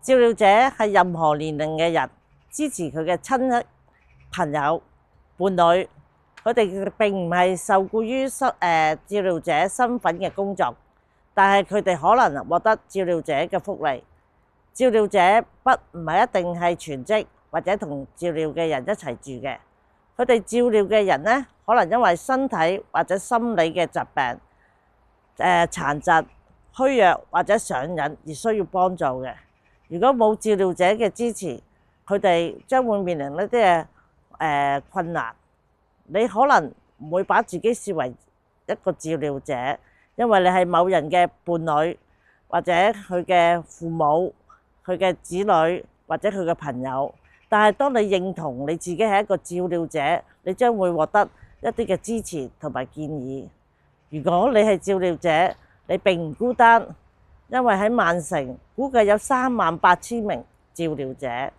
照料者係任何年齡嘅人，支持佢嘅親戚、朋友、伴侶。佢哋並唔係受僱於照料者身份嘅工作，但係佢哋可能獲得照料者嘅福利。照料者唔係一定係全職或者同照料嘅人一齊住嘅。佢哋照料嘅人呢，可能因為身體或者心理嘅疾病、殘疾、虛弱或者上癮而需要幫助嘅。如果冇照料者嘅支持，佢哋將會面臨一啲困難。你可能唔會把自己視為一個照料者，因為你係某人嘅伴侶，或者佢嘅父母、佢嘅子女或者佢嘅朋友。但係當你認同你自己係一個照料者，你將會獲得一啲嘅支持同埋建議。如果你係照料者，你並唔孤單，因為喺曼城估計有38000名照料者。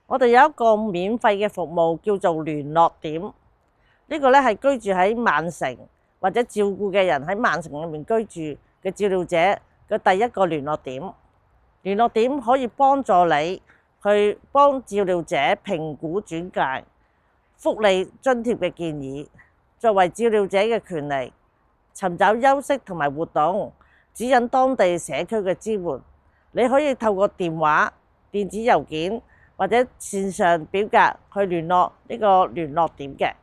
我哋有一個免費嘅服務叫做聯絡點，呢個咧係居住喺曼城或者照顧嘅人喺曼城裏面居住嘅照料者嘅第一個聯絡點。聯絡點可以幫助你去幫照料者評估轉介、福利津貼嘅建議，作為照料者嘅權利，尋找休息同埋活動，指引當地社區嘅支援。你可以透過電話、電子郵件或者線上表格去聯絡呢個聯絡點嘅。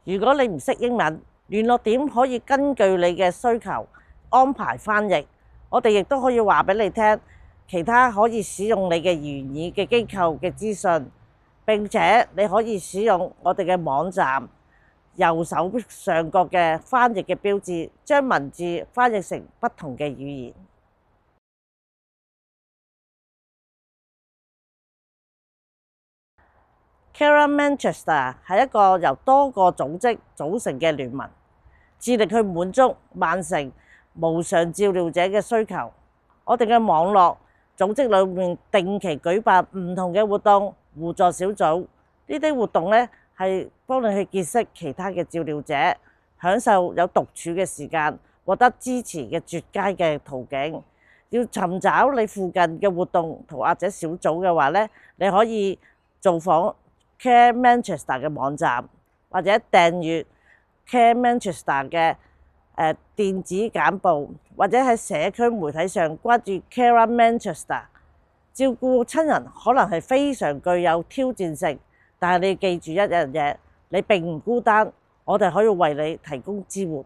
如果你唔識英文，聯絡點可以根據你嘅需求安排翻譯。我哋亦都可以話俾你聽其他可以使用你嘅言語嘅機構嘅資訊。並且你可以使用我哋嘅網站右手上角嘅翻譯嘅標誌，將文字翻譯成不同嘅語言。Care Manchester 係一個由多個組織組成嘅聯盟，致力去滿足曼城無償照料者嘅需求。我哋嘅網絡組織裏面定期舉辦唔同嘅活動、互助小組。呢啲活動呢係幫你去結識其他嘅照料者，享受有獨處嘅時間，獲得支持嘅絕佳嘅途徑。要尋找你附近嘅活動同或者小組嘅話呢，你可以造訪Care Manchester 嘅網站，或者訂閱 Care Manchester 嘅電子簡報，或者喺社區媒體上關注 Care Manchester。照顧親人可能係非常具有挑戰性，但係你記住一樣嘢，你並唔孤單，我哋可以為你提供支援。